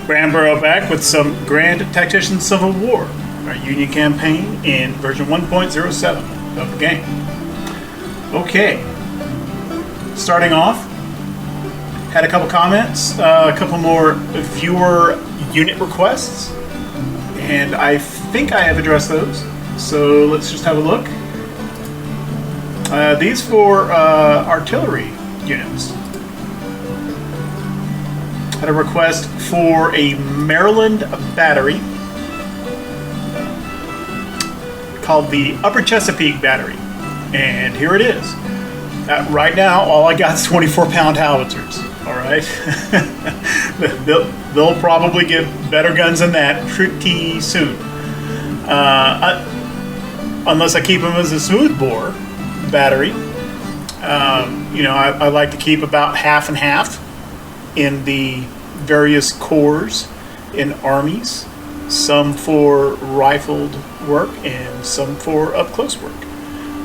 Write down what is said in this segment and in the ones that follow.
Bram back with some Grand Tactician Civil War, our Union campaign in version 1.07 of the game. Okay, starting off, had a couple comments, a couple more viewer unit requests, and I think I have addressed those. So let's just have a look. These for artillery units. Had a request for a Maryland battery called the Upper Chesapeake Battery, and here it is. Right now, all I got is 24-pound howitzers. All right, they'll probably get better guns than that pretty soon, unless I keep them as a smoothbore battery. I like to keep about half and half in the various corps in armies, some for rifled work and some for up close work.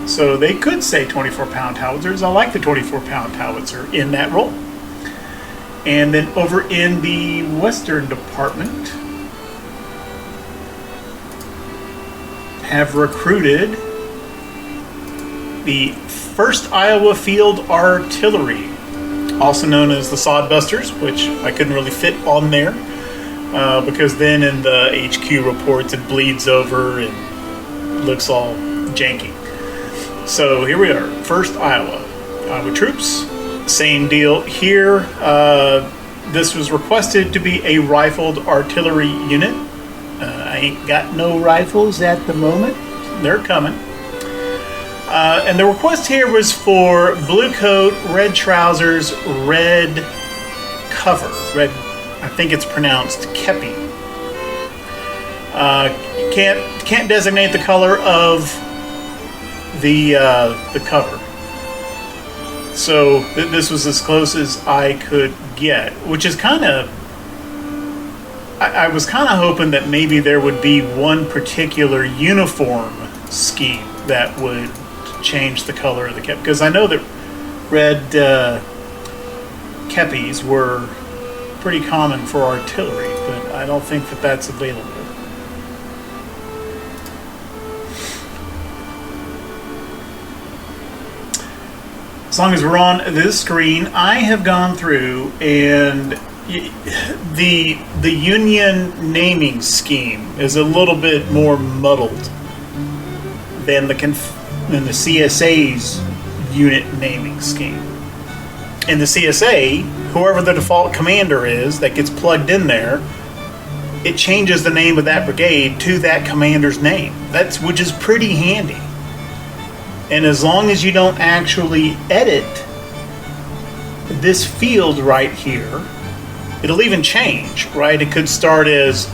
So they could say 24-pound howitzers. I like the 24-pound howitzer in that role. And then over in the Western Department, have recruited the 1st Iowa Field Artillery, also known as the Sodbusters, which I couldn't really fit on there because then in the HQ reports it bleeds over and looks all janky. So here we are, 1st Iowa troops. Same deal here. This was requested to be a rifled artillery unit. I ain't got no rifles at the moment. They're coming. And the request here was for blue coat, red trousers, red cover. Red, I think it's pronounced kepi. Can't designate the color of the cover. So this was as close as I could get, which is kind of... I was kind of hoping that maybe there would be one particular uniform scheme that would change the color of the kepi, because I know that red kepis were pretty common for artillery, but I don't think that that's available. As long as we're on this screen, I have gone through and the Union naming scheme is a little bit more muddled than the CSA's unit naming scheme. In the CSA, whoever the default commander is that gets plugged in there, it changes the name of that brigade to that commander's name. Which is pretty handy. And as long as you don't actually edit this field right here, it'll even change, right? It could start as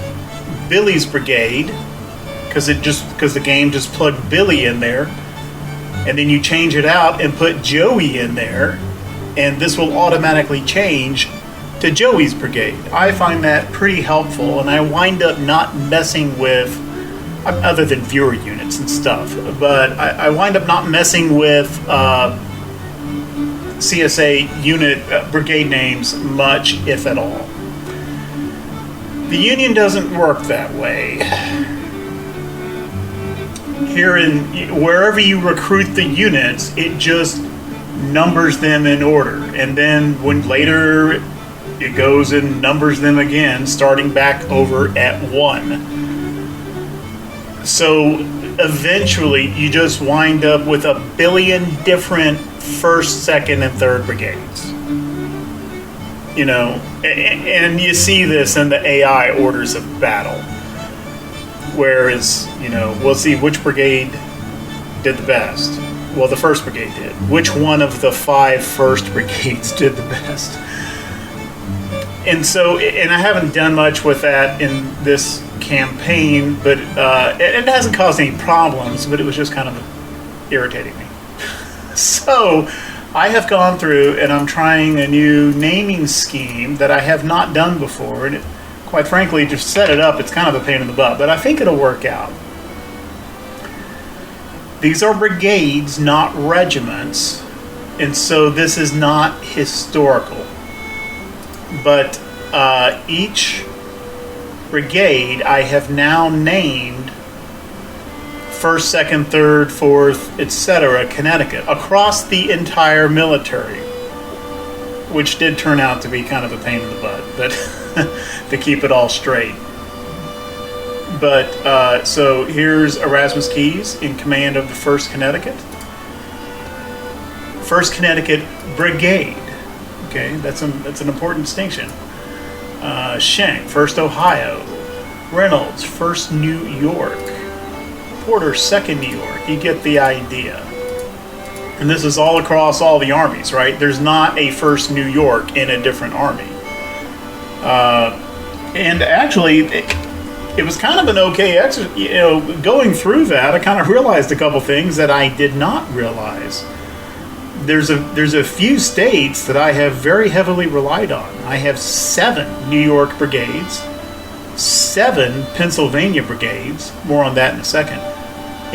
Billy's brigade, because the game just plugged Billy in there, and then you change it out and put Joey in there, and this will automatically change to Joey's brigade. I find that pretty helpful, and I wind up not messing with, other than viewer units and stuff, but I wind up not messing with CSA unit brigade names much, if at all. The Union doesn't work that way. Here wherever you recruit the units, it just numbers them in order, and then when later it goes and numbers them again, starting back over at 1. So eventually you just wind up with a billion different 1st, 2nd, and 3rd brigades. And you see this in the AI orders of battle. Whereas, we'll see which brigade did the best. Well, the 1st brigade did. Which one of the 5 1st brigades did the best? And so, and I haven't done much with that in this campaign, but it hasn't caused any problems, but it was just kind of irritating me. So I have gone through and I'm trying a new naming scheme that I have not done before, and quite frankly, just set it up, it's kind of a pain in the butt, but I think it'll work out. These are brigades, not regiments, and so this is not historical. But each brigade I have now named 1st, 2nd, 3rd, 4th, etc., Connecticut, across the entire military, which did turn out to be kind of a pain in the butt, but to keep it all straight. But so here's Erasmus Keyes in command of the 1st Connecticut. 1st Connecticut Brigade. Okay, that's an important distinction. Schenck, 1st Ohio. Reynolds, 1st New York. Porter, 2nd New York. You get the idea. And this is all across all the armies, right? There's not a 1st New York in a different army. And actually, it was kind of an okay exercise. You know, going through that, I kind of realized a couple things that I did not realize. There's a few states that I have very heavily relied on. I have 7 New York brigades, 7 Pennsylvania brigades, more on that in a second,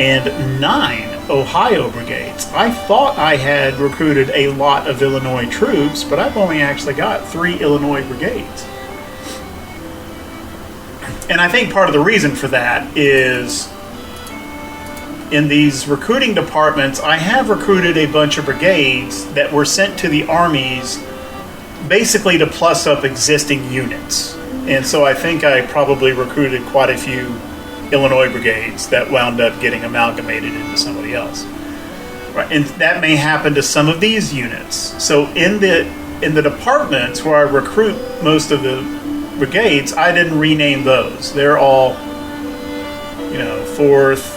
and 9 Ohio brigades. I thought I had recruited a lot of Illinois troops, but I've only actually got 3 Illinois brigades. And I think part of the reason for that is in these recruiting departments, I have recruited a bunch of brigades that were sent to the armies basically to plus up existing units. And so I think I probably recruited quite a few Illinois brigades that wound up getting amalgamated into somebody else. Right. And that may happen to some of these units. So in the departments where I recruit most of the brigades, I didn't rename those. They're all, 4th.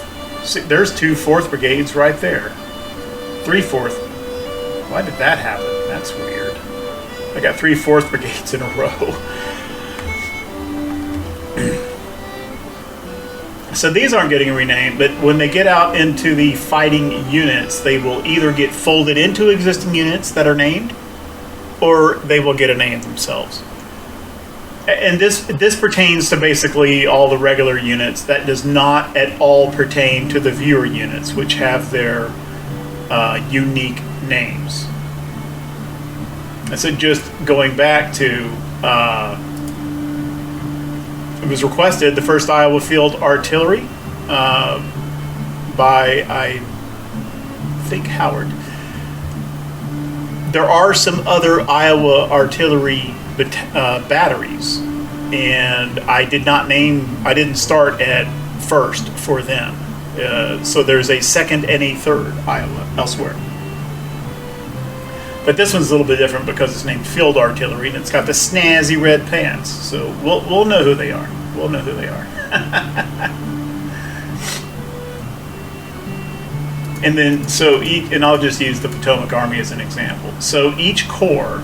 There's 2 4th brigades right there. 3 4th. Why did that happen? That's weird. I got 3 4th brigades in a row. So these aren't getting renamed, but when they get out into the fighting units, they will either get folded into existing units that are named, or they will get a name themselves. And this pertains to basically all the regular units. That does not at all pertain to the viewer units, which have their unique names. And so just going back to, it was requested, the 1st Iowa Field Artillery by, I think, Howard. There are some other Iowa artillery batteries, and I didn't start at 1st for them. So there's a 2nd and a 3rd Iowa elsewhere. But this one's a little bit different because it's named Field Artillery, and it's got the snazzy red pants. So we'll know who they are. We'll know who they are. And then, and I'll just use the Potomac Army as an example. So each corps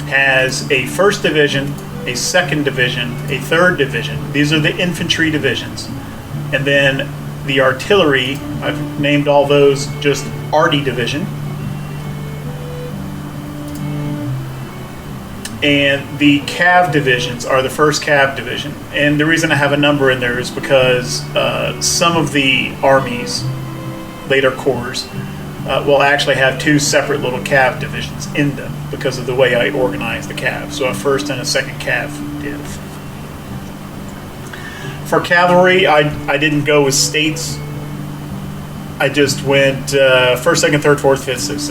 has a 1st Division, a 2nd Division, a 3rd Division. These are the infantry divisions. And then the artillery, I've named all those just Arty Division. And the Cav divisions are the 1st Cav Division. And the reason I have a number in there is because some of the armies, later corps, will actually have 2 separate little Cav divisions in them because of the way I organize the Cav. So a 1st and a 2nd Cav div. For cavalry, I didn't go with states. I just went 1st, 2nd, 3rd, 4th, 5th, 6th,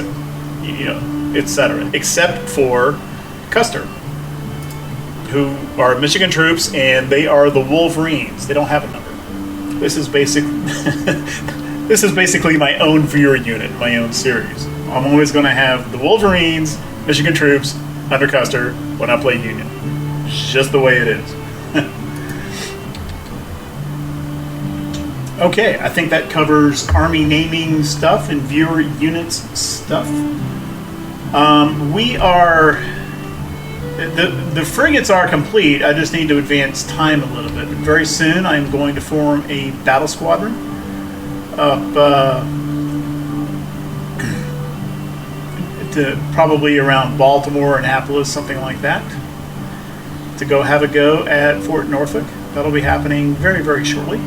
7th, etc. Except for Custer, who are Michigan troops, and they are the Wolverines. They don't have a number. This is basically my own viewer unit, my own series. I'm always going to have the Wolverines, Michigan troops, under Custer when I play Union. It's just the way it is. Okay, I think that covers Army naming stuff and viewer units stuff. We are... The frigates are complete. I just need to advance time a little bit. But very soon I'm going to form a battle squadron up to probably around Baltimore, Annapolis, something like that, to go have a go at Fort Norfolk. That'll be happening very, very shortly.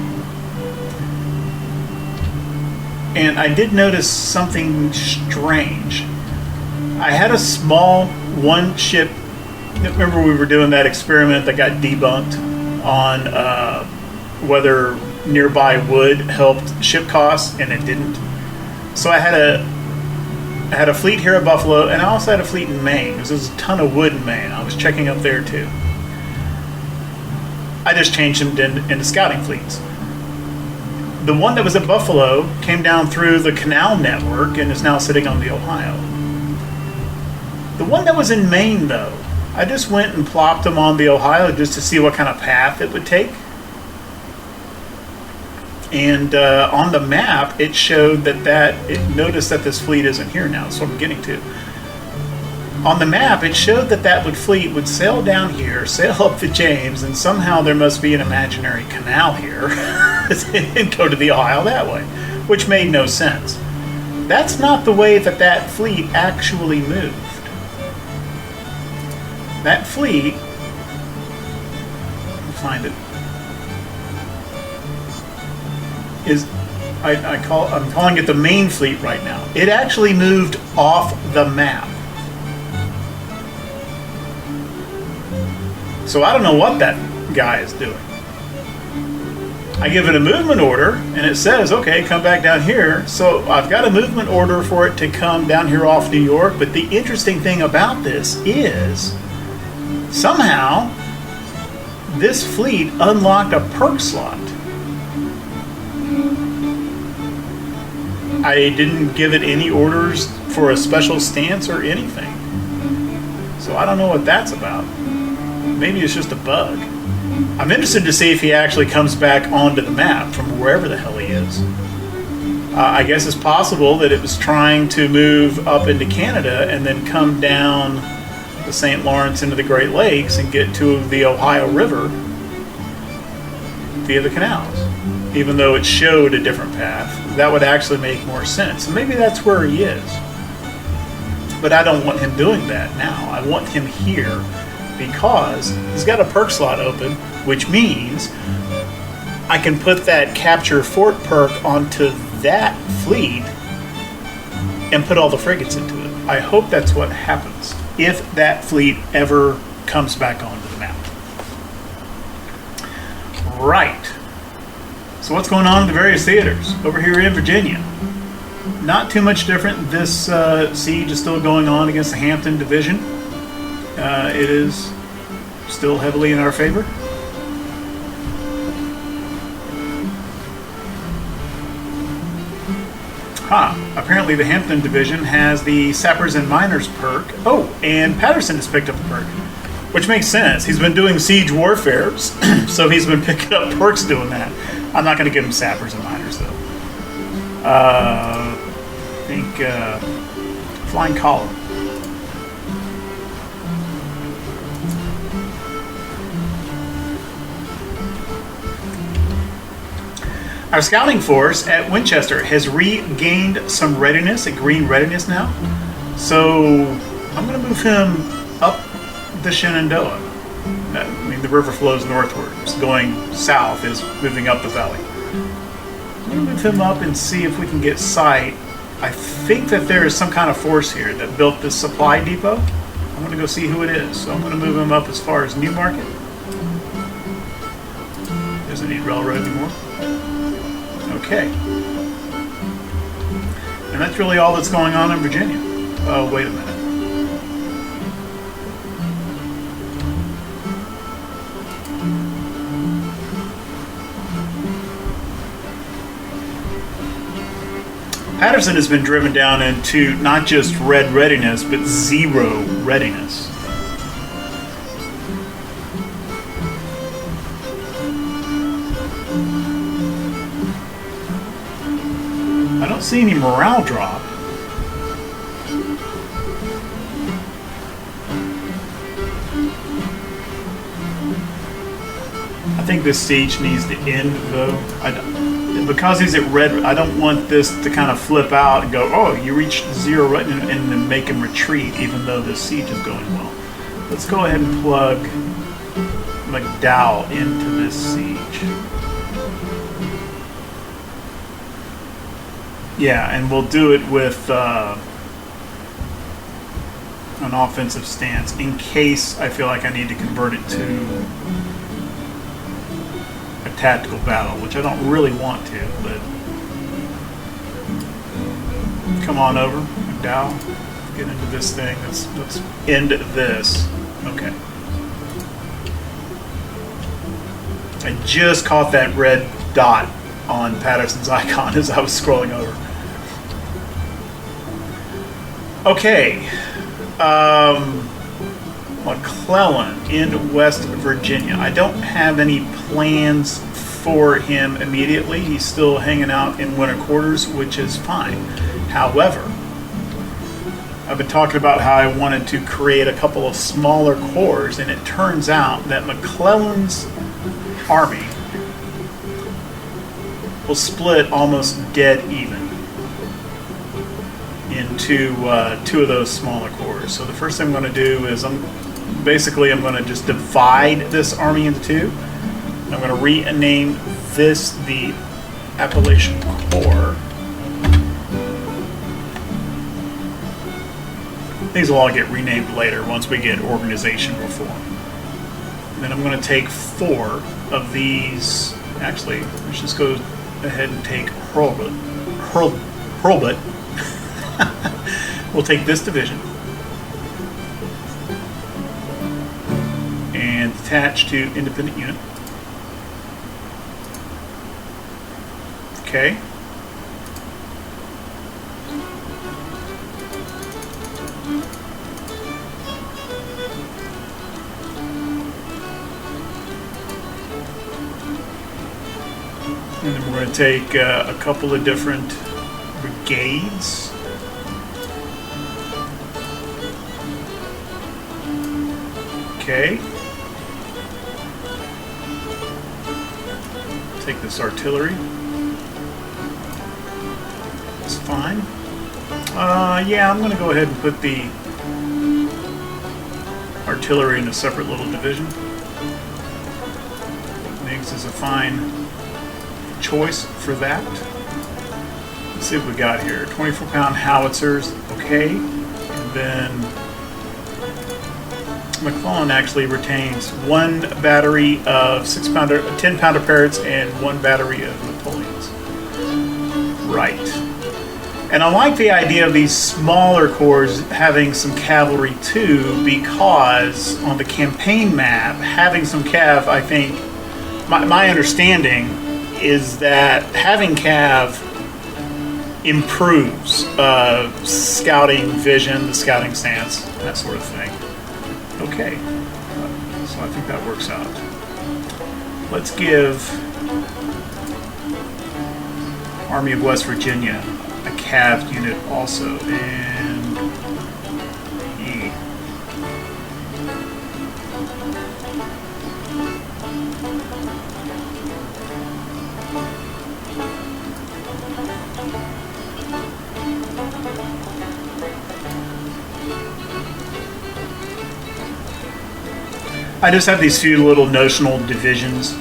And I did notice something strange. I had a small one-ship Remember we were doing that experiment that got debunked on whether nearby wood helped ship costs, and it didn't. So I had a fleet here at Buffalo, and I also had a fleet in Maine. There's a ton of wood in Maine. I was checking up there too. I just changed them into scouting fleets. The one that was at Buffalo came down through the canal network and is now sitting on the Ohio. The one that was in Maine, though, I just went and plopped them on the Ohio just to see what kind of path it would take. And on the map, it showed noticed that this fleet isn't here now. That's what I'm getting to. On the map, it showed that fleet would sail down here, sail up the James, and somehow there must be an imaginary canal here, and go to the Ohio that way, which made no sense. That's not the way that fleet actually moved. That fleet, I'll find it, I'm calling it the main fleet right now. It actually moved off the map. So I don't know what that guy is doing. I give it a movement order, and it says, okay, come back down here. So I've got a movement order for it to come down here off New York. But the interesting thing about this is, somehow, this fleet unlocked a perk slot. I didn't give it any orders for a special stance or anything. So I don't know what that's about. Maybe it's just a bug. I'm interested to see if he actually comes back onto the map from wherever the hell he is. I guess it's possible that it was trying to move up into Canada and then come down the St. Lawrence into the Great Lakes and get to the Ohio River via the canals. Even though it showed a different path, that would actually make more sense. And maybe that's where he is. But I don't want him doing that now. I want him here because he's got a perk slot open, which means I can put that capture fort perk onto that fleet and put all the frigates into it. I hope that's what happens if that fleet ever comes back onto the map. Right. So what's going on in the various theaters over here in Virginia? Not too much different. This siege is still going on against the Hampton Division. It is still heavily in our favor. Apparently the Hampton Division has the Sappers and Miners perk. Oh, and Patterson has picked up the perk, which makes sense. He's been doing siege warfare, so he's been picking up perks doing that. I'm not going to give him Sappers and Miners, though. I think Flying Column. Our scouting force at Winchester has regained some readiness, a green readiness now. So I'm going to move him up the Shenandoah. I mean, the river flows northwards. Going south is moving up the valley. I'm going to move him up and see if we can get sight. I think that there is some kind of force here that built this supply depot. I'm going to go see who it is. So I'm going to move him up as far as Newmarket. Doesn't need railroad anymore. Okay. And that's really all that's going on in Virginia. Oh, wait a minute. Patterson has been driven down into not just red readiness, but zero readiness. I don't see any morale drop. I think this siege needs to end, though. Because he's at red, I don't want this to kind of flip out and go, oh, you reached zero right, and then make him retreat, even though this siege is going well. Let's go ahead and plug McDowell into this siege. Yeah, and we'll do it with an offensive stance in case I feel like I need to convert it to a tactical battle, which I don't really want to, but come on over, McDowell. Get into this thing. Let's end this. Okay. I just caught that red dot on Patterson's icon as I was scrolling over. Okay. McClellan in West Virginia. I don't have any plans for him immediately. He's still hanging out in winter quarters, which is fine. However, I've been talking about how I wanted to create a couple of smaller corps, and it turns out that McClellan's army will split almost dead even into two of those smaller corps. So the first thing I'm going to do is I'm going to just divide this army into two. I'm going to rename this the Appalachian Corps. These will all get renamed later once we get organization reform. Then I'm going to take 4 of these. Actually, let's just go ahead and take Hurlbut. We'll take this division and attach to independent unit. Okay. And then we're going to take a couple of different brigades. Okay. Take this artillery. That's fine. Yeah, I'm going to go ahead and put the artillery in a separate little division. MiGs is a fine choice for that. Let's see what we got here. 24-pound howitzers, okay. And then McClellan actually retains 1 battery of 10-pounder Parrots and 1 battery of Napoleons. Right. And I like the idea of these smaller corps having some cavalry too, because on the campaign map, having some cav, I think, my understanding is that having cav improves scouting vision, the scouting stance, that sort of thing. Okay, so I think that works out. Let's give Army of West Virginia a cav unit also, and E. I just have these few little notional divisions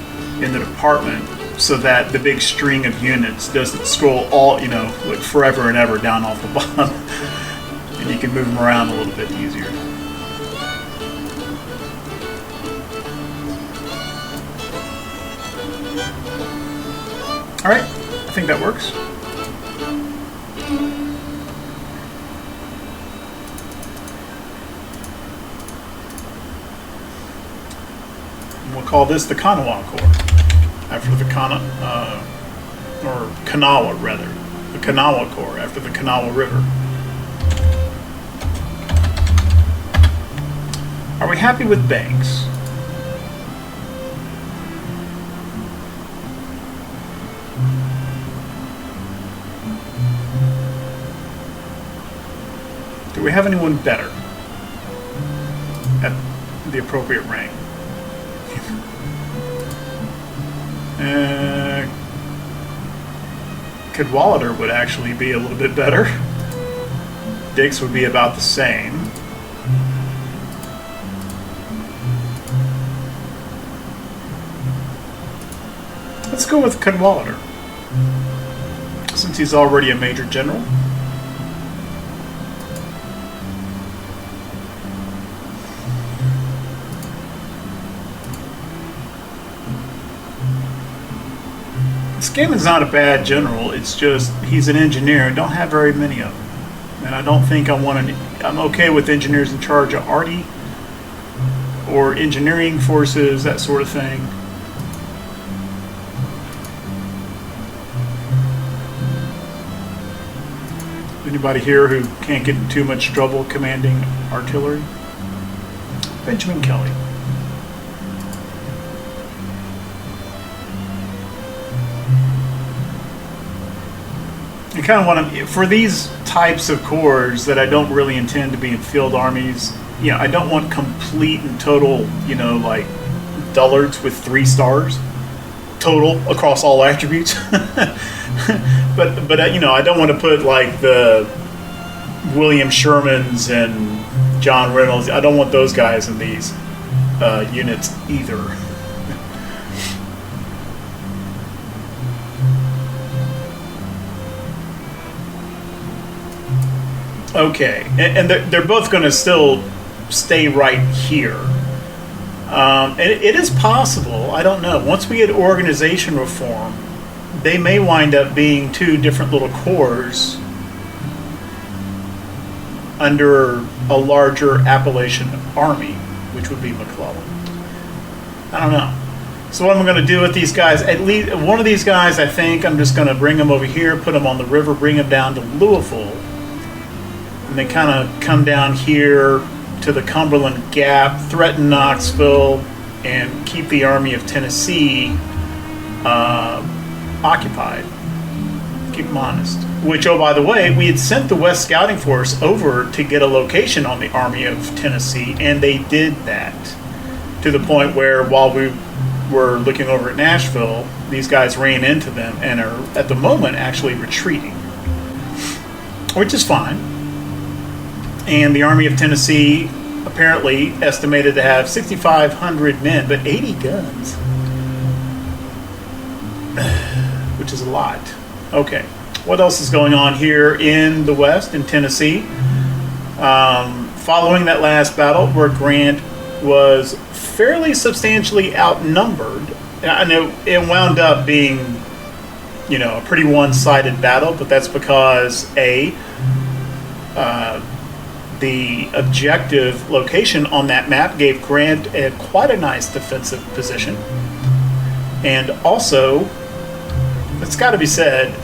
in the department so that the big string of units doesn't scroll all, like forever and ever down off the bottom. And you can move them around a little bit easier. All right, I think that works. We'll call this the Kanawha Corps, after the Kanawha rather, the Kanawha Corps, after the Kanawha River. Are we happy with Banks? Do we have anyone better at the appropriate rank? Cadwallader would actually be a little bit better. Dix would be about the same. Let's go with Cadwallader, since he's already a major general. Scammond's not a bad general. It's just he's an engineer and don't have very many of them. And I don't think I'm okay with engineers in charge of arty or engineering forces, that sort of thing. Anybody here who can't get in too much trouble commanding artillery? Benjamin Kelly. I kind of want to, for these types of corps that I don't really intend to be in field armies, I don't want complete and total, like dullards with 3 stars total across all attributes. but I don't want to put like the William Shermans and John Reynolds. I don't want those guys in these units either. Okay, and they're both going to still stay right here. And it is possible, I don't know, once we get organization reform, they may wind up being 2 different little corps under a larger Appalachian army, which would be McClellan. I don't know. So what I'm going to do with these guys, at least one of these guys, I think I'm just going to bring them over here, put them on the river, bring them down to Louisville, and then kind of come down here to the Cumberland Gap, threaten Knoxville, and keep the Army of Tennessee occupied. Keep them honest. Which, oh, by the way, we had sent the West Scouting Force over to get a location on the Army of Tennessee, and they did that. To the point where, while we were looking over at Nashville, these guys ran into them and are, at the moment, actually retreating. Which is fine. And the Army of Tennessee apparently estimated to have 6,500 men, but 80 guns. Which is a lot. Okay. What else is going on here in the West, in Tennessee? Following that last battle where Grant was fairly substantially outnumbered, I know it wound up being, a pretty one-sided battle, but that's because, the objective location on that map gave Grant quite a nice defensive position. And also, it's got to be said,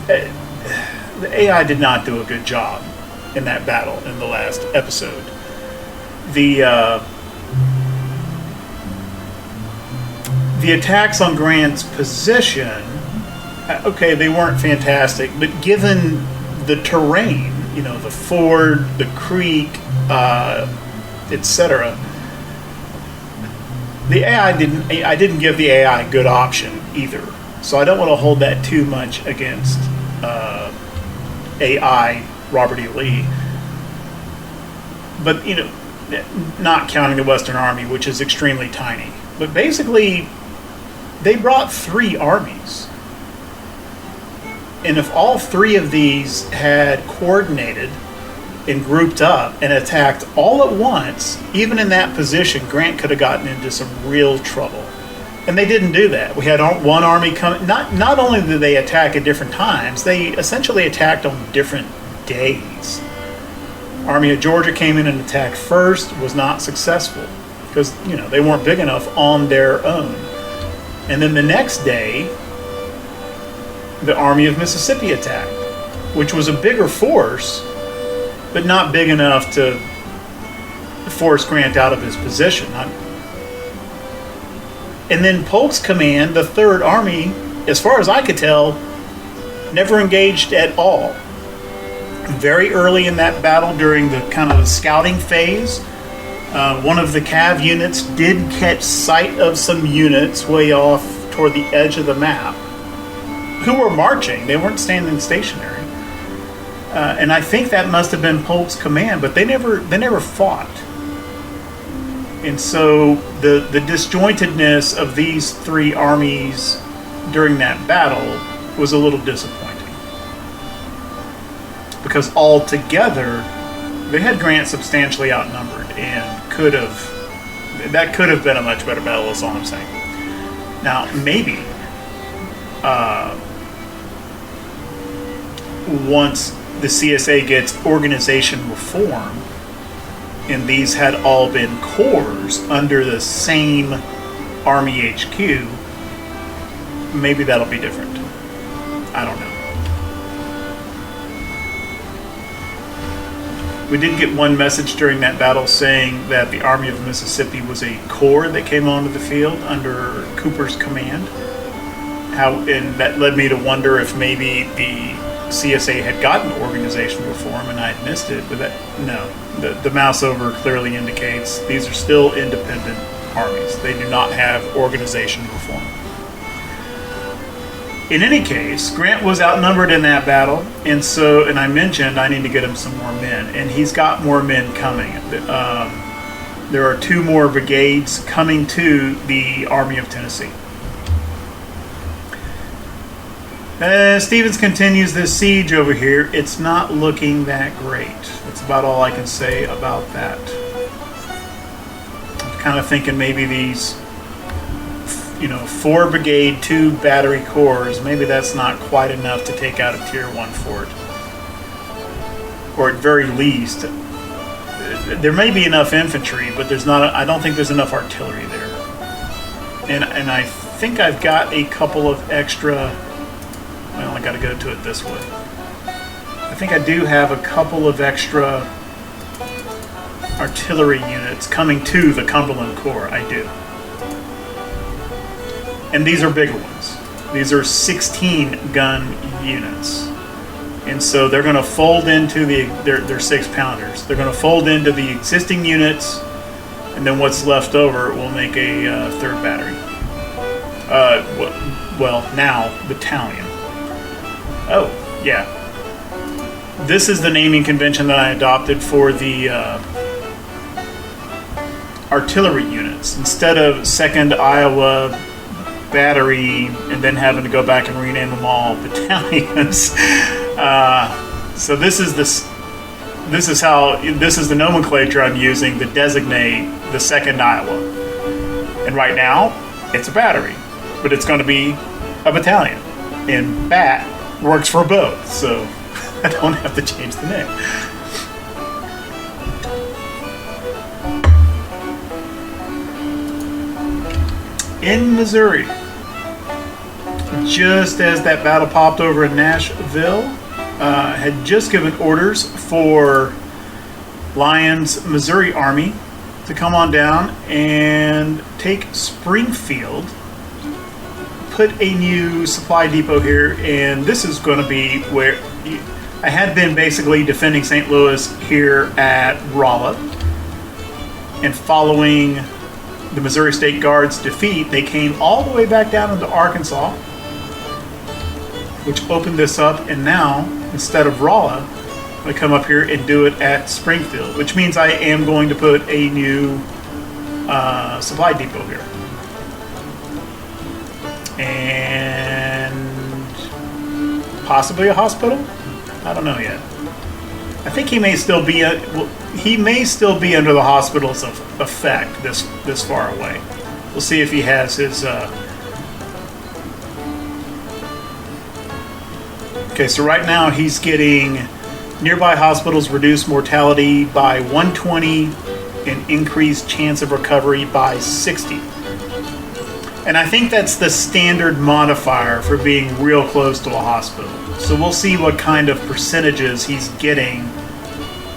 the AI did not do a good job in that battle in the last episode. The attacks on Grant's position, okay, they weren't fantastic, but given the terrain, the ford, the creek, etc. The AI I didn't give the AI a good option either. So I don't want to hold that too much against AI Robert E. Lee. But, not counting the Western Army, which is extremely tiny. But basically, they brought 3 armies. And if all 3 of these had coordinated and grouped up and attacked all at once, even in that position, Grant could have gotten into some real trouble. And they didn't do that. We had one army come. Not only did they attack at different times, they essentially attacked on different days. Army of Georgia came in and attacked first, was not successful because they weren't big enough on their own. And then the next day, the Army of Mississippi attacked, which was a bigger force, but not big enough to force Grant out of his position. And then Polk's command, the 3rd Army, as far as I could tell, never engaged at all. Very early in that battle, during the kind of the scouting phase, one of the cav units did catch sight of some units way off toward the edge of the map who were marching. They weren't standing stationary. And I think that must have been Polk's command, but they never fought. And so the disjointedness of these 3 armies during that battle was a little disappointing. Because altogether, they had Grant substantially outnumbered and that could have been a much better battle, is all I'm saying. Now, maybe once the CSA gets organization reform, and these had all been corps under the same Army HQ, maybe that'll be different. I don't know. We did get one message during that battle saying that the Army of Mississippi was a corps that came onto the field under Cooper's command. And that led me to wonder if maybe the CSA had gotten organization reform and I had missed it. But no, the mouse over clearly indicates these are still independent armies. They do not have organization reform. In any case, Grant was outnumbered in that battle, and I mentioned I need to get him some more men, and he's got more men coming. There are 2 more brigades coming to the Army of Tennessee. Stevens continues this siege over here. It's not looking that great. That's about all I can say about that. I'm kind of thinking maybe these 4 brigade, 2 battery corps, maybe that's not quite enough to take out a tier 1 fort. Or at very least, there may be enough infantry, but I don't think there's enough artillery there. And I think I've got a couple of extra, well, I got to go to it this way. I think I do have a couple of extra artillery units coming to the Cumberland Corps. I do. And these are bigger ones. These are 16 gun units. And so they're going to fold into they're 6-pounders. They're going to fold into the existing units, and then what's left over will make a 3rd battery. Now battalion. Oh, yeah. This is the naming convention that I adopted for the artillery units. Instead of 2nd Iowa Battery and then having to go back and rename them all battalions. So this is the nomenclature I'm using to designate the 2nd Iowa. And right now, it's a battery, but it's going to be a battalion. And BAT works for both, so I don't have to change the name. In Missouri, just as that battle popped over in Nashville, had just given orders for Lyon's Missouri Army to come on down and take Springfield, put a new supply depot here, and this is going to be where I had been basically defending St. Louis here at Rolla, and following the Missouri State Guard's defeat, they came all the way back down into Arkansas, which opened this up, and now, instead of Rolla, I come up here and do it at Springfield, which means I am going to put a new supply depot here. And possibly a hospital? I don't know yet. I think he may still be under the hospital's effect this far away. We'll see if he has his. Okay, so right now he's getting nearby hospitals reduce mortality by 120 and increased chance of recovery by 60. And I think that's the standard modifier for being real close to a hospital. So we'll see what kind of percentages he's getting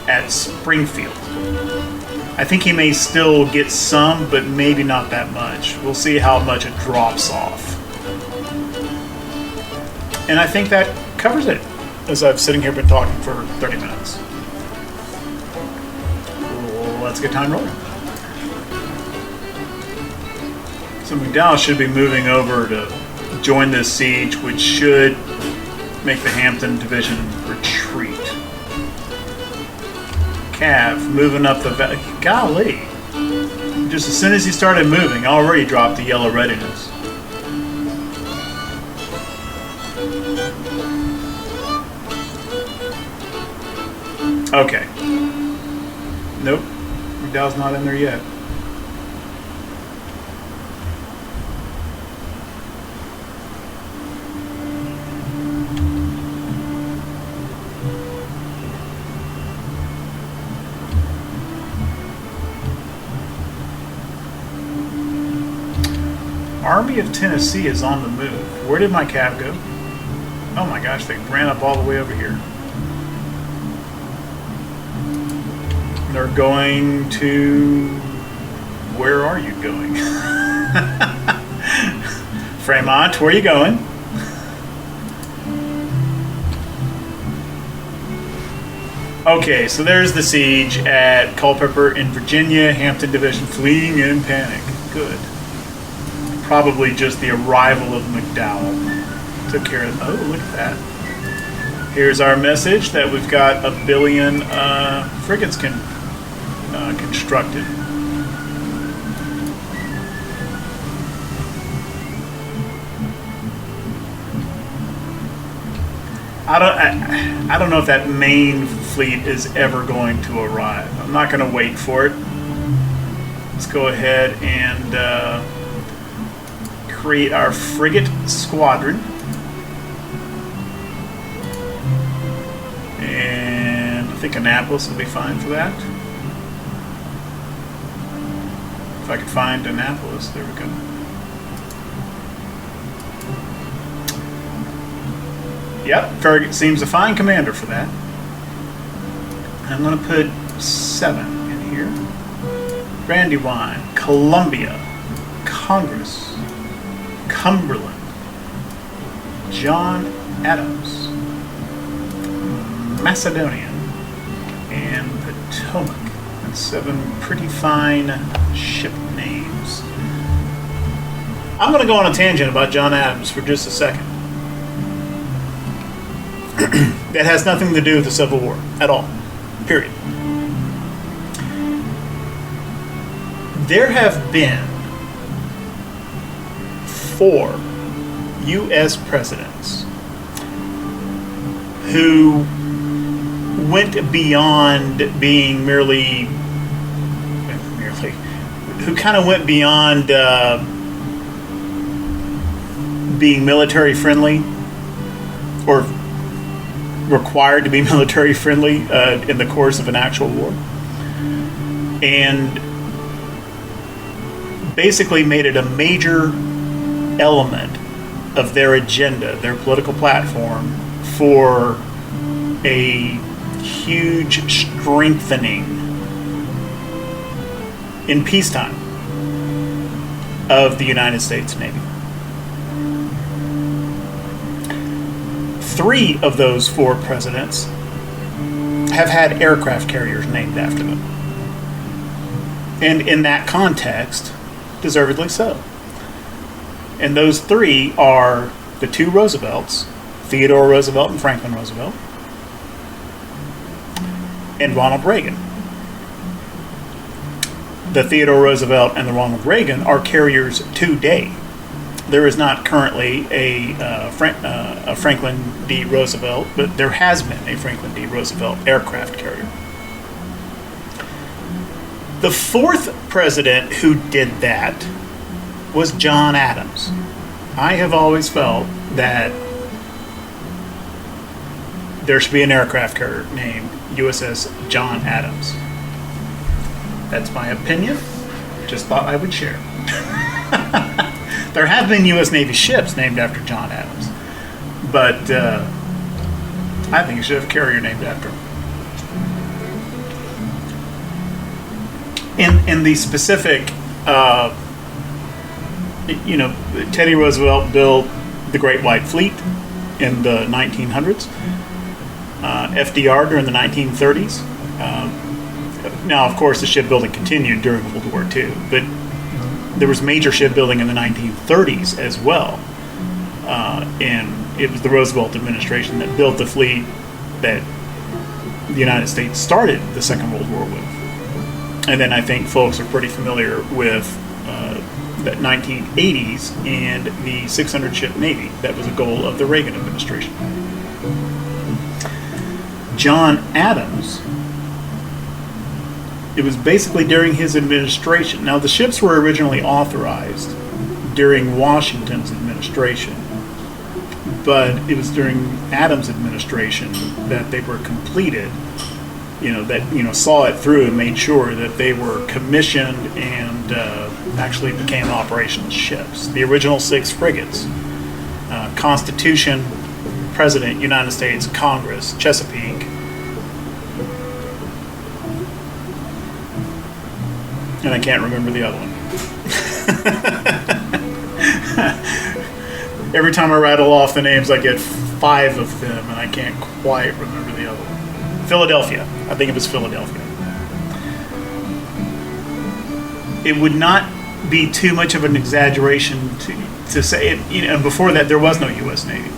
at Springfield. I think he may still get some, but maybe not that much. We'll see how much it drops off. And I think that covers it, as I've sitting here been talking for 30 minutes. Let's get time rolling. So McDowell should be moving over to join this siege, which should make the Hampton Division retreat. Cav moving up the valley. Golly. Just as soon as he started moving, already dropped the yellow readiness. Okay. Nope. McDowell's not in there yet. Army of Tennessee is on the move. Where did my cav go? Oh my gosh, they ran up all the way over here. They're going to... Where are you going? Fremont, where are you going? Okay, so there's the siege at Culpeper in Virginia. Hampton Division fleeing in panic. Good. Probably just the arrival of McDowell took care of. Oh, look at that. Here's our message that we've got 1 billion frigates constructed. I don't know if that main fleet is ever going to arrive. I'm not going to wait for it. Let's go ahead and create our frigate squadron. And I think Annapolis will be fine for that. If I could find Annapolis, there we go. Yep, Farragut seems a fine commander for that. I'm going to put 7 in here. Brandywine, Columbia, Congress, Cumberland, John Adams, Macedonian, and Potomac. That's 7 pretty fine ship names. I'm going to go on a tangent about John Adams for just a second. That has nothing to do with the Civil War at all. Period. There have been 4 U.S. presidents who went beyond being who kind of went beyond being military friendly or required to be military friendly in the course of an actual war, and basically made it a major element of their agenda, their political platform, for a huge strengthening in peacetime of the United States Navy. 3 of those 4 presidents have had aircraft carriers named after them. And in that context, deservedly so. And those 3 are the 2 Roosevelts, Theodore Roosevelt and Franklin Roosevelt, and Ronald Reagan. The Theodore Roosevelt and the Ronald Reagan are carriers today. There is not currently a Franklin D. Roosevelt, but there has been a Franklin D. Roosevelt aircraft carrier. The 4th president who did that was John Adams. I have always felt that there should be an aircraft carrier named USS John Adams. That's my opinion. Just thought I would share. There have been U.S. Navy ships named after John Adams, but I think you should have a carrier named after him. In the specific, Teddy Roosevelt built the Great White Fleet in the 1900s. FDR during the 1930s. Now, of course, the shipbuilding continued during World War II, but there was major shipbuilding in the 1930s as well. And it was the Roosevelt administration that built the fleet that the United States started the Second World War with. And then I think folks are pretty familiar with the 1980s and the 600-ship Navy. That was a goal of the Reagan administration. John Adams, it was basically during his administration. Now, the ships were originally authorized during Washington's administration, but it was during Adams' administration that they were completed, saw it through and made sure that they were commissioned and and actually became operational ships. The original 6 frigates: Constitution, President, United States, Congress, Chesapeake, and I can't remember the other one. Every time I rattle off the names, I get 5 of them, and I can't quite remember the other one. Philadelphia. I think it was Philadelphia. It would not be too much of an exaggeration to say it. And before that, there was no U.S. Navy.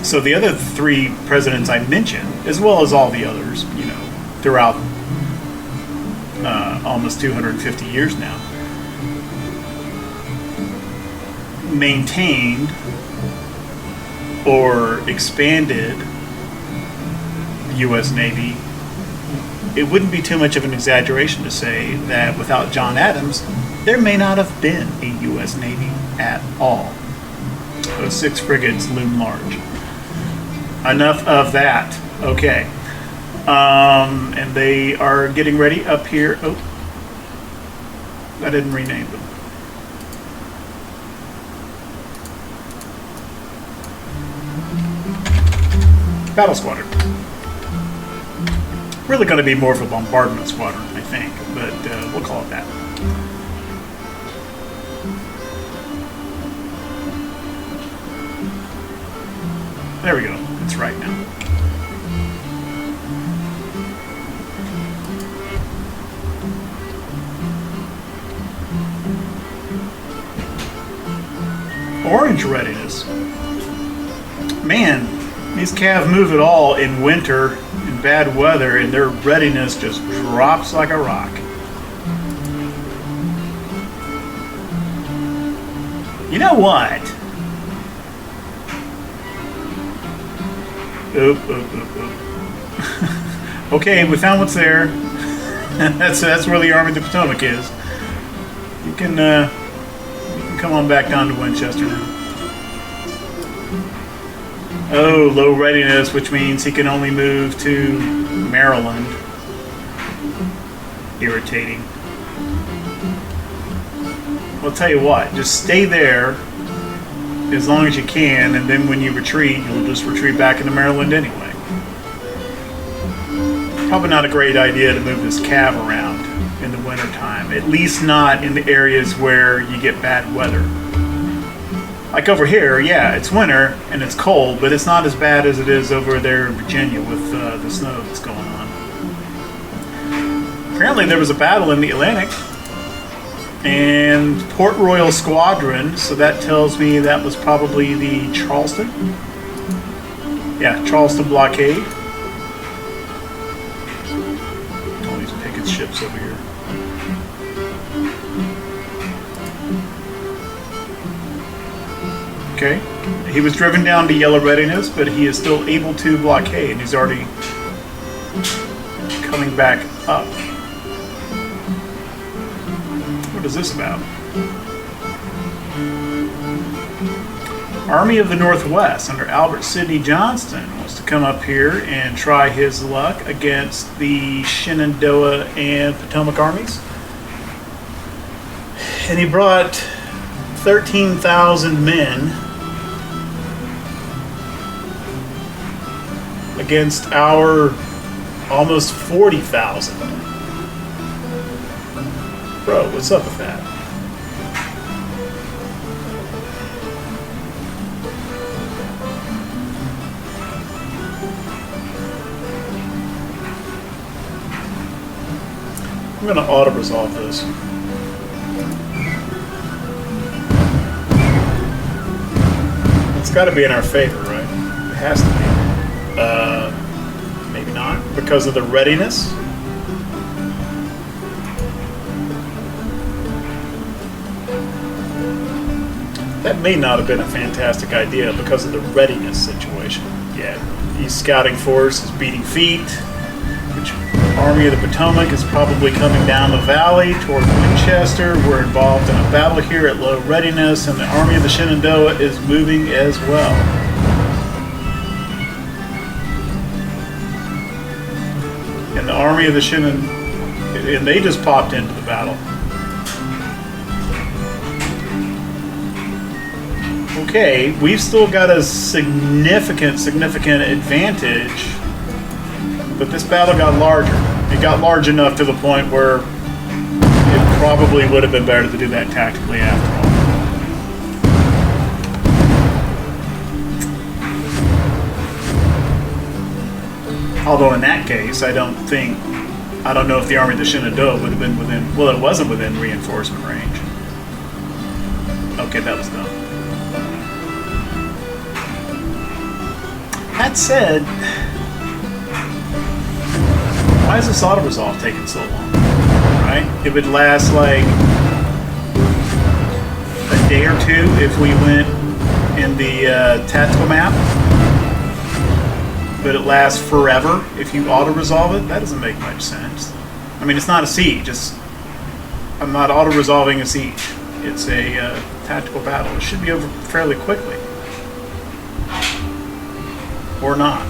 So the other 3 presidents I mentioned, as well as all the others, throughout almost 250 years now, maintained or expanded the U.S. Navy. It wouldn't be too much of an exaggeration to say that without John Adams, there may not have been a U.S. Navy at all. Those 6 frigates loom large. Enough of that. Okay. And they are getting ready up here. Oh, I didn't rename them. Battle Squadron. Really going to be more of a bombardment squadron, I think, but we'll call it that. There we go. It's right now. Orange readiness. Man, these Cav move at all in winter, in bad weather, and their readiness just drops like a rock. You know what? Oop. Okay, we found what's there. that's where the Army of the Potomac is. You can come on back down to Winchester now. Oh, low readiness, which means he can only move to Maryland. Irritating. I'll tell you what, just stay there as long as you can, and then when you retreat, you'll just retreat back into Maryland anyway. Probably not a great idea to move this Cav around in the wintertime, at least not in the areas where you get bad weather. Like over here, yeah, it's winter and it's cold, but it's not as bad as it is over there in Virginia with the snow that's going on. Apparently there was a battle in the Atlantic and Port Royal Squadron, so that tells me that was probably the Charleston. Yeah, Charleston blockade. All these picket ships over here. Okay, he was driven down to yellow readiness, but he is still able to blockade, and he's already coming back up. What is this about? Army of the Northwest under Albert Sidney Johnston wants to come up here and try his luck against the Shenandoah and Potomac armies. And he brought 13,000 men against our almost 40,000. Bro, what's up with that? I'm going to auto-resolve this. It's got to be in our favor, right? It has to be. Maybe not, because of the readiness. That may not have been a fantastic idea because of the readiness situation. Yeah, the scouting force is beating feet, which Army of the Potomac is probably coming down the valley toward Winchester. We're involved in a battle here at low readiness, and the Army of the Shenandoah is moving as well. And the Army of the Shenandoah, and they just popped into the battle. Okay, we've still got a significant advantage, but this battle got larger. It got large enough to the point where it probably would have been better to do that tactically after all. Although in that case, I don't know if the Army of the Shenandoah would have been within, well, it wasn't within reinforcement range. Okay, that was dumb. That said, why is this auto-resolve taking so long? Right? It would last like a day or two if we went in the tactical map, but it lasts forever if you auto-resolve it. That doesn't make much sense. I mean, it's not a siege. I'm not auto-resolving a siege. It's a tactical battle. It should be over fairly quickly. Or not.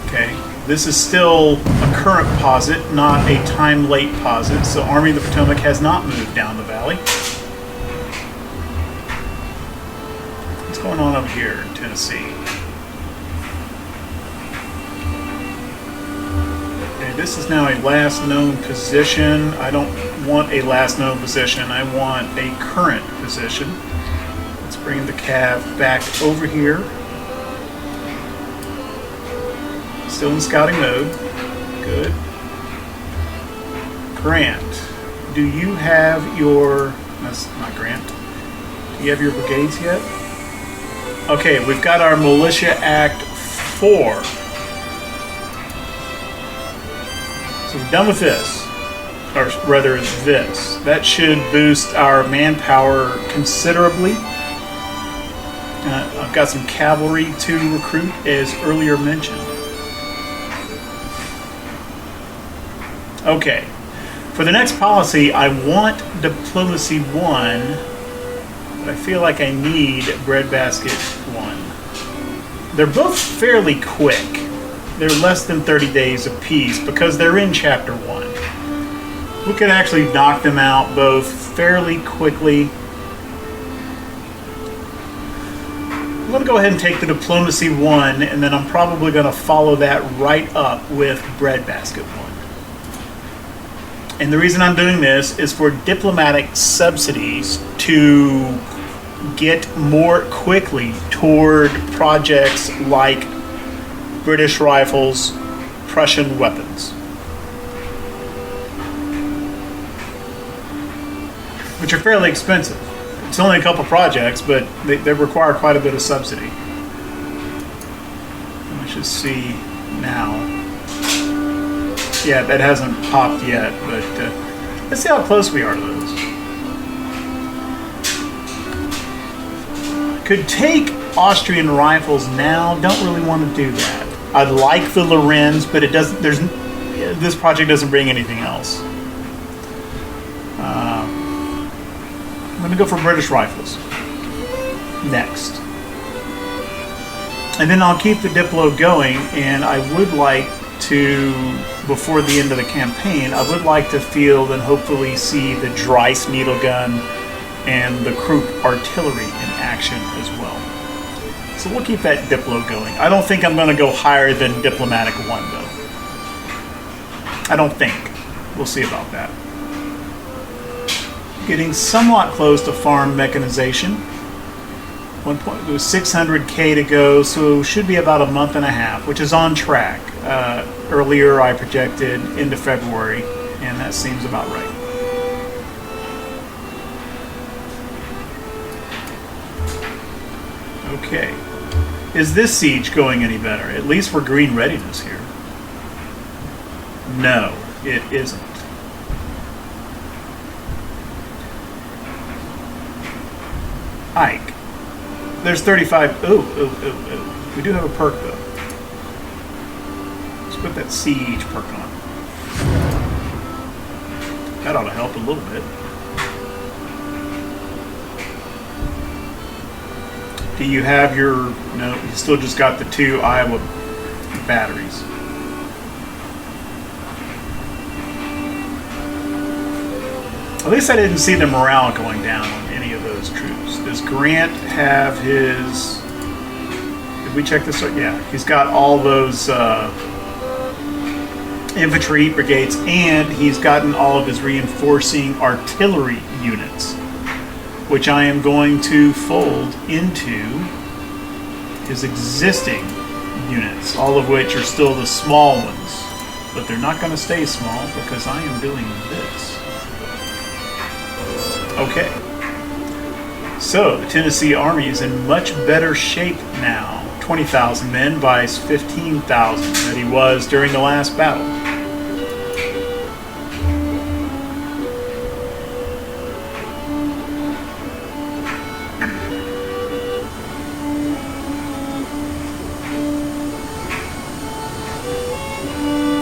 Okay, this is still a current posit, not a time-late posit, so Army of the Potomac has not moved down the valley. What's going on over here in Tennessee? Okay, this is now a last known position. I don't want a last known position, I want a current position. Let's bring the cav back over here. Still in scouting mode. Good. Grant, do you have your... That's not Grant. Do you have your brigades yet? Okay, we've got our Militia Act 4. So we're done with this. Or rather, this. That should boost our manpower considerably. I've got some cavalry to recruit, as earlier mentioned. Okay, for the next policy, I want Diplomacy 1, but I feel like I need Breadbasket 1. They're both fairly quick. They're less than 30 days apiece because they're in Chapter 1. We could actually knock them out both fairly quickly. I'm going to go ahead and take the Diplomacy 1, and then I'm probably going to follow that right up with Breadbasket 1. And the reason I'm doing this is for diplomatic subsidies to get more quickly toward projects like British rifles, Prussian weapons, which are fairly expensive. It's only a couple projects, but they require quite a bit of subsidy. Let's just see now. Yeah, that hasn't popped yet, but let's see how close we are to those. Could take Austrian rifles now. Don't really want to do that. I'd like the Lorenz, but it doesn't. This project doesn't bring anything else. I'm going to go for British rifles next, and then I'll keep the Diplo going. And I would like to, before the end of the campaign, I would like to field and hopefully see the Dreiss needle gun and the Krupp artillery in action as well. So we'll keep that Diplo going. I don't think I'm going to go higher than Diplomatic 1 though. I don't think. We'll see about that. Getting somewhat close to farm mechanization. It was 600K to go, so should be about a month and a half, which is on track. Earlier I projected into February, and that seems about right. Okay. Is this siege going any better? At least for green readiness here. No, it isn't. Ike. There's 35. Oh. We do have a perk though. Let's put that siege perk on. That ought to help a little bit. Do you have your... No, you still just got the 2 Iowa batteries. At least I didn't see the morale going down on any of those his troops. Does Grant have his... Did we check this out? Yeah, he's got all those infantry brigades, and he's gotten all of his reinforcing artillery units, which I am going to fold into his existing units, all of which are still the small ones. But they're not going to stay small because I am doing this. Okay. So, the Tennessee Army is in much better shape now. 20,000 men by 15,000 that he was during the last battle.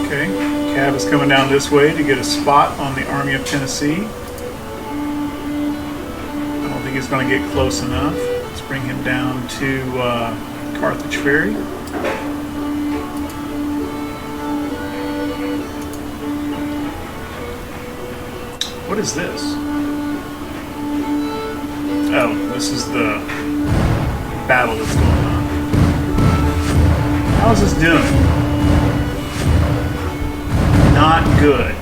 Okay, Cav is coming down this way to get a spot on the Army of Tennessee. I don't think he's going to get close enough. Let's bring him down to Carthage Ferry. What is this? Oh, this is the battle that's going on. How's this doing? Not good.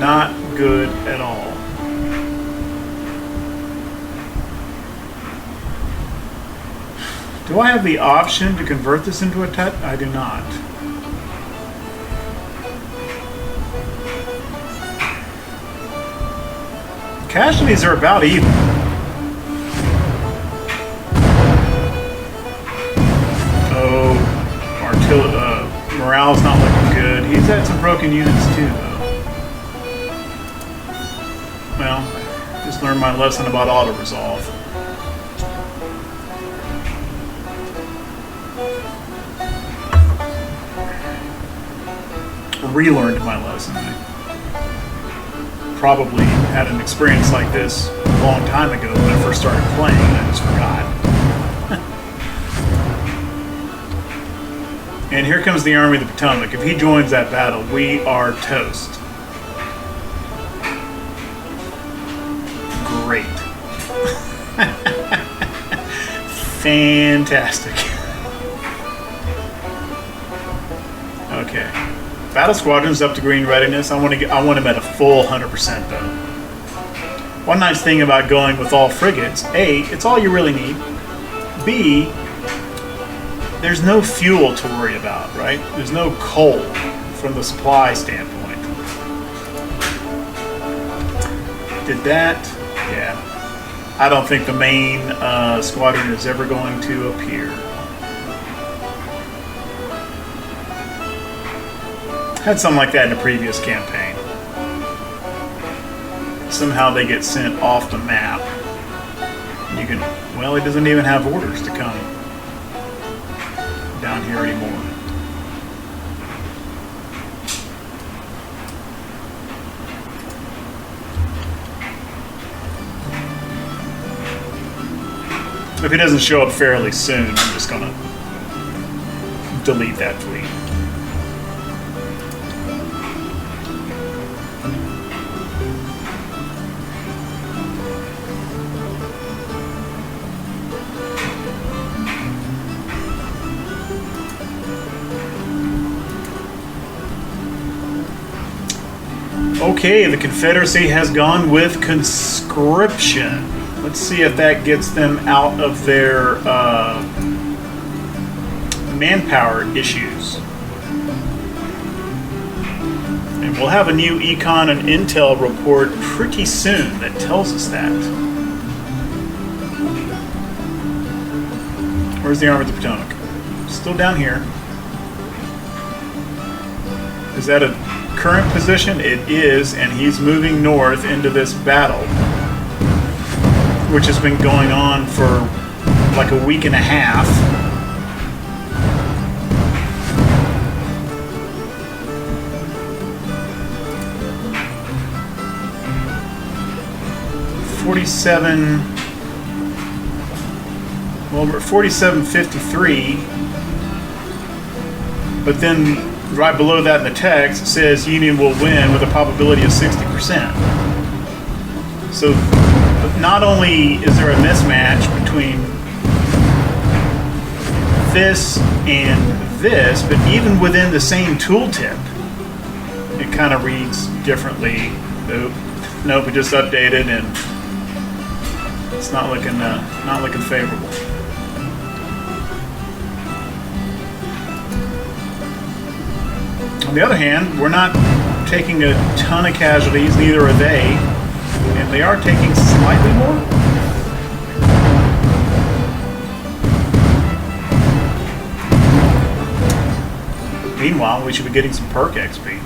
Not good at all. Do I have the option to convert this into a tut? I do not. Casualties are about even. Oh, morale's not looking good. He's had some broken units too, though. Well, just learned my lesson about auto-resolve. Relearned my lesson. I probably had an experience like this a long time ago when I first started playing, and I just forgot. And here comes the Army of the Potomac. If he joins that battle, we are toast. Great. Fantastic. Okay. Battle squadron's up to green readiness. I want him at a full 100% though. One nice thing about going with all frigates: A, it's all you really need. B, there's no fuel to worry about, right? There's no coal from the supply standpoint. Did that? Yeah. I don't think the main squadron is ever going to appear. Had something like that in a previous campaign. Somehow they get sent off the map. You can, well, it doesn't even have orders to come down here anymore. If he doesn't show up fairly soon, I'm just gonna delete that fleet. Okay, the Confederacy has gone with conscription. Let's see if that gets them out of their manpower issues. And we'll have a new econ and intel report pretty soon that tells us that. Where's the Army of the Potomac? Still down here. Is that a current position? It is, and he's moving north into this battle, which has been going on for like a week and a half. Well, we're at 47.53, but then right below that in the text, it says Union will win with a probability of 60%. So not only is there a mismatch between this and this, but even within the same tooltip, it kind of reads differently. Nope, it just updated and it's not looking favorable. On the other hand, we're not taking a ton of casualties, neither are they, and they are taking slightly more. Meanwhile, we should be getting some perk XP.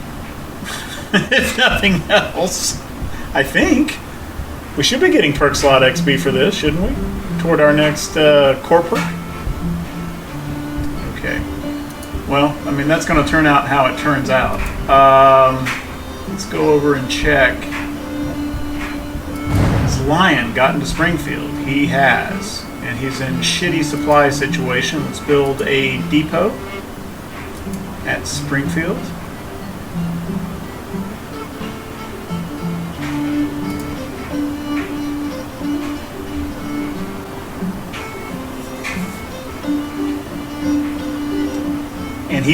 If nothing else, I think. We should be getting perk slot XP for this, shouldn't we? Toward our next corporate. Okay. Well, I mean, that's going to turn out how it turns out. Let's go over and check. Has Lion gotten to Springfield? He has. And he's in shitty supply situation. Let's build a depot at Springfield. And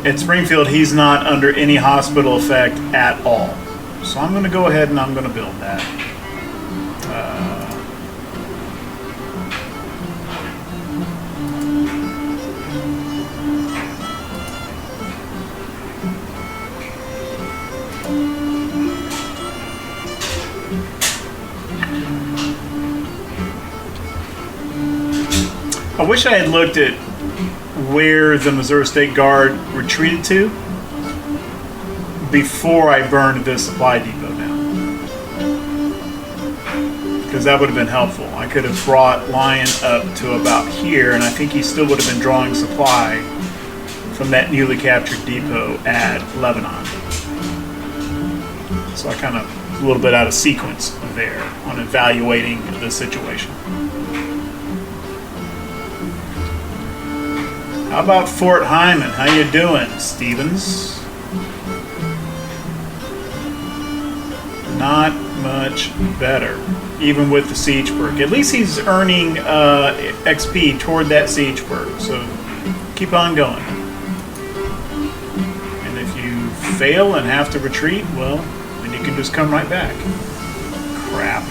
at Springfield, he's not under any hospital effect at all. So I'm going to go ahead and I'm going to build that. I wish I had looked at where the Missouri State Guard retreated to before I burned this supply depot down, because that would have been helpful. I could have brought Lion up to about here, and I think he still would have been drawing supply from that newly captured depot at Lebanon. So I kind of a little bit out of sequence there on evaluating the situation. How about Fort Hyman? How you doing, Stevens? Not much better, even with the siege perk. At least he's earning XP toward that siege perk, so keep on going. And if you fail and have to retreat, well, then you can just come right back. Crap.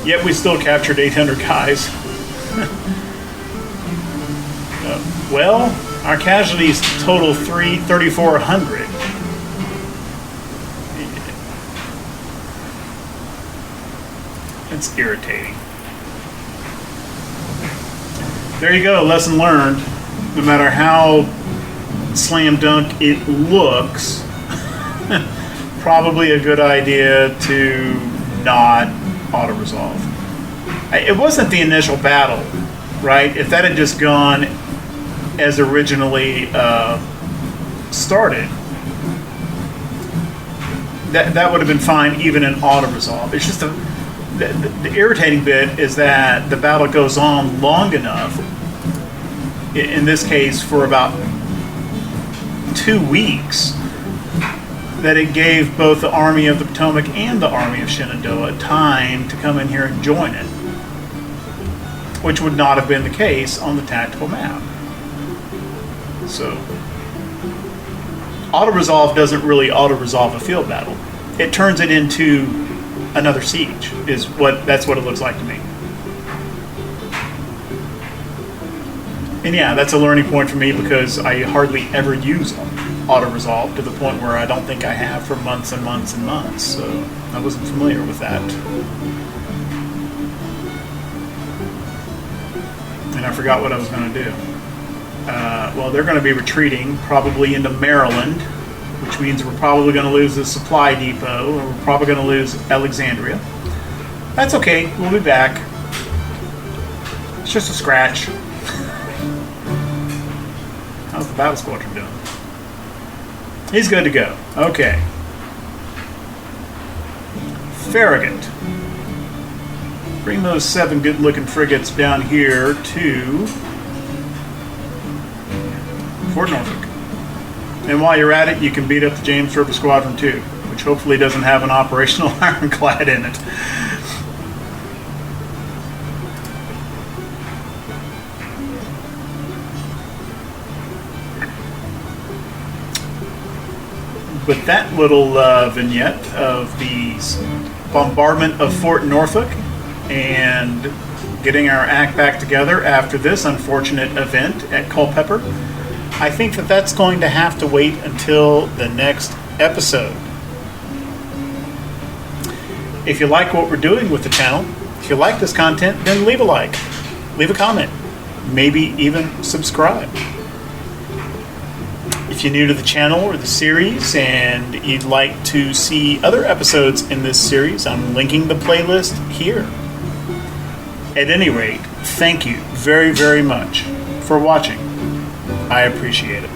Yet we still captured 800 guys. Well, our casualties total 3,400. It's irritating. There you go, lesson learned. No matter how slam dunk it looks, probably a good idea to not auto-resolve. It wasn't the initial battle, right? If that had just gone as originally started, that would have been fine even in auto-resolve. It's just the irritating bit is that the battle goes on long enough, in this case for about 2 weeks, that it gave both the Army of the Potomac and the Army of Shenandoah time to come in here and join it, which would not have been the case on the tactical map. So, auto-resolve doesn't really auto-resolve a field battle. It turns it into another siege, that's what it looks like to me. And yeah, that's a learning point for me because I hardly ever use auto-resolve to the point where I don't think I have for months and months and months. So I wasn't familiar with that. And I forgot what I was going to do. Well, they're going to be retreating probably into Maryland, which means we're probably going to lose the supply depot, or we're probably going to lose Alexandria. That's okay, we'll be back. It's just a scratch. How's the battle squadron doing? He's good to go. Okay. Farragut. bring those 7 good-looking frigates down here to Fort Norfolk. And while you're at it, you can beat up the James River Squadron too, which hopefully doesn't have an operational ironclad in it. With that little vignette of the bombardment of Fort Norfolk and getting our act back together after this unfortunate event at Culpeper, I think that that's going to have to wait until the next episode. If you like what we're doing with the channel, if you like this content, then leave a like, leave a comment, maybe even subscribe. If you're new to the channel or the series and you'd like to see other episodes in this series, I'm linking the playlist here. At any rate, thank you very, very much for watching. I appreciate it.